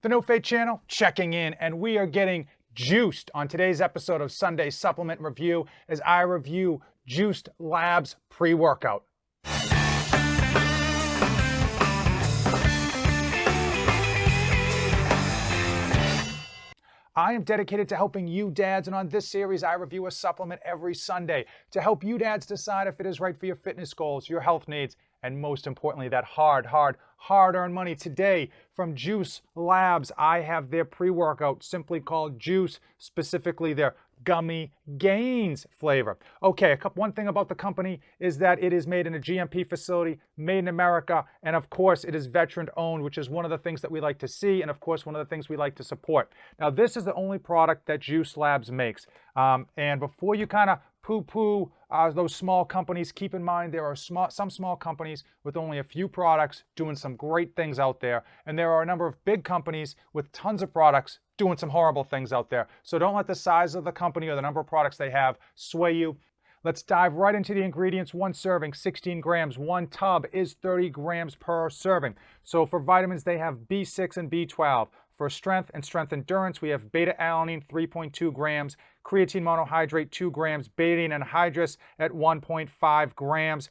The No Fate channel checking in, and we are getting juiced on today's episode of Sunday Supplement Review as I review Juiced Labz Pre-Workout. I am dedicated to helping you dads, and on this series I review a supplement every Sunday to help you dads decide if it is right for your fitness goals, your health needs, and most importantly, that hard-earned money. Today, from Juiced Labz, I have their pre-workout, simply called Juice, specifically their Gummy Gains flavor. Okay, one thing about the company is that it is made in a GMP facility, made in America, and of course, it is veteran-owned, which is one of the things that we like to see, and of course, one of the things we like to support. Now, this is the only product that Juiced Labz makes. And before you kind of poo-poo those small companies, keep in mind there are some small companies with only a few products doing some great things out there, and there are a number of big companies with tons of products doing some horrible things out there. So don't let the size of the company or the number of products they have sway you. Let's dive right into the ingredients. One serving, 16 grams. One tub is 30 grams per serving. So for vitamins, they have B6 and B12. For strength and strength endurance, we have beta-alanine, 3.2 grams, creatine monohydrate, 2 grams, betaine anhydrous at 1.5 grams.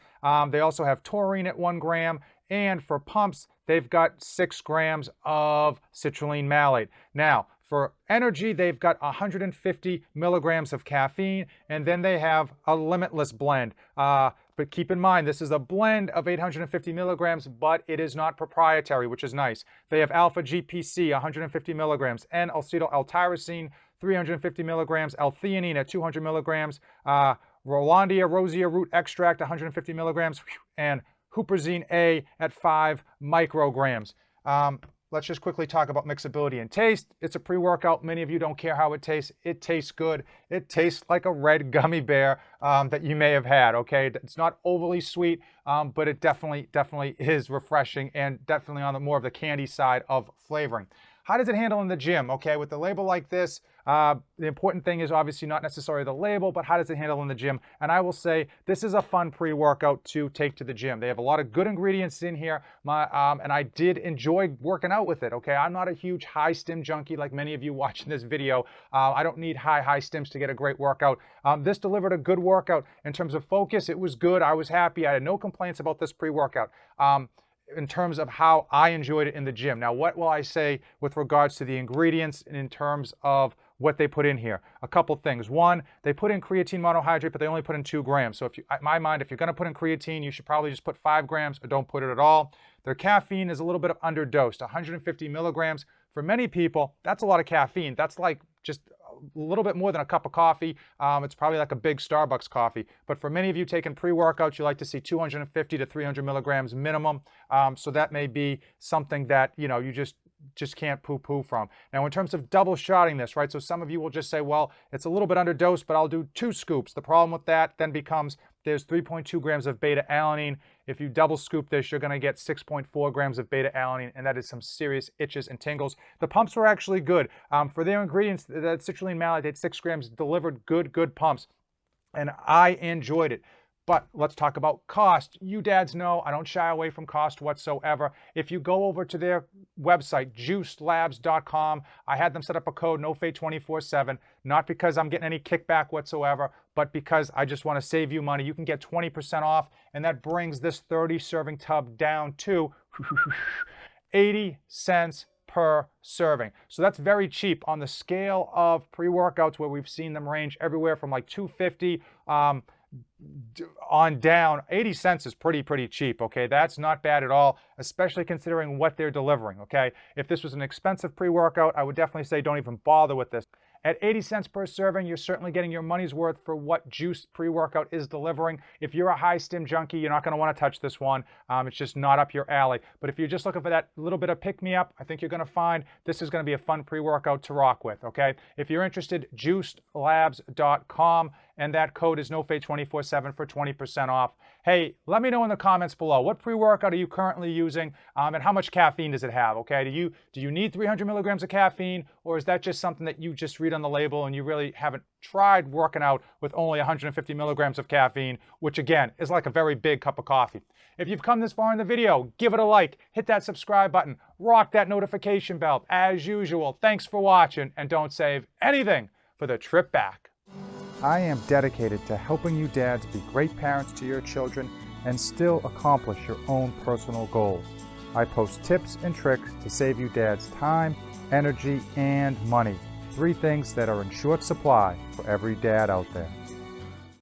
They also have taurine at 1 gram. And for pumps, they've got 6 grams of citrulline malate. Now, for energy, they've got 150 milligrams of caffeine, and then they have a limitless blend. But keep in mind, this is a blend of 850 milligrams, but it is not proprietary, which is nice. They have alpha GPC, 150 milligrams, N-acetyl L-tyrosine, 350 milligrams, L-theanine at 200 milligrams, Rolandia rosea root extract, 150 milligrams, and huperzine A at 5 micrograms. Let's just quickly talk about mixability and taste. It's a pre-workout. Many of you don't care how it tastes. It tastes good. It tastes like a red gummy bear that you may have had, okay? It's not overly sweet, but it definitely is refreshing and definitely on the more of the candy side of flavoring. How does it handle in the gym? Okay, with the label like this, the important thing is obviously not necessarily the label, but how does it handle in the gym? And I will say this is a fun pre-workout to take to the gym. They have a lot of good ingredients in here, and I did enjoy working out with it, okay? I'm not a huge high stim junkie like many of you watching this video. I don't need high stims to get a great workout. This delivered a good workout. In terms of focus, it was good. I was happy. I had no complaints about this pre-workout. In terms of how I enjoyed it in the gym. Now, what will I say with regards to the ingredients and in terms of what they put in here? A couple things. One, they put in creatine monohydrate, but they only put in 2 grams. So in my mind, if you're gonna put in creatine, you should probably just put 5 grams or don't put it at all. Their caffeine is a little bit underdosed, 150 milligrams. For many people, that's a lot of caffeine. That's like just a little bit more than a cup of coffee. It's probably like a big Starbucks coffee. But for many of you taking pre-workouts, you like to see 250 to 300 milligrams minimum. So that may be something that, you know, you just can't poo-poo from. Now, in terms of double shotting this, right? So some of you will just say, well, it's a little bit underdosed, but I'll do 2 scoops. The problem with that then becomes there's 3.2 grams of beta-alanine. If you double scoop this, you're gonna get 6.4 grams of beta-alanine, and that is some serious itches and tingles. The pumps were actually good. For their ingredients, that citrulline malate, 6 grams, delivered good pumps, and I enjoyed it. But let's talk about cost. You dads know I don't shy away from cost whatsoever. If you go over to their website, juicedlabz.com, I had them set up a code, NOFATE247, not because I'm getting any kickback whatsoever, but because I just want to save you money. You can get 20% off, and that brings this 30 serving tub down to 80 cents per serving. So that's very cheap on the scale of pre-workouts where we've seen them range everywhere from like $2.50 on down. 80 cents is pretty cheap, okay? That's not bad at all, especially considering what they're delivering, okay? If this was an expensive pre-workout, I would definitely say don't even bother with this. At 80 cents per serving, you're certainly getting your money's worth for what Juiced pre-workout is delivering. If you're a high stim junkie, you're not going to want to touch this one. It's just not up your alley. But if you're just looking for that little bit of pick-me-up, I think you're going to find this is going to be a fun pre-workout to rock with, okay? If you're interested, juicedlabz.com, and that code is NoFate247 for 20% off. Hey, let me know in the comments below, what pre-workout are you currently using, and how much caffeine does it have, okay? Do you need 300 milligrams of caffeine, or is that just something that you just read on the label and you really haven't tried working out with only 150 milligrams of caffeine, which again, is like a very big cup of coffee. If you've come this far in the video, give it a like, hit that subscribe button, rock that notification bell. As usual, thanks for watching, and don't save anything for the trip back. I am dedicated to helping you dads be great parents to your children and still accomplish your own personal goals. I post tips and tricks to save you dads time, energy, and money. 3 things that are in short supply for every dad out there.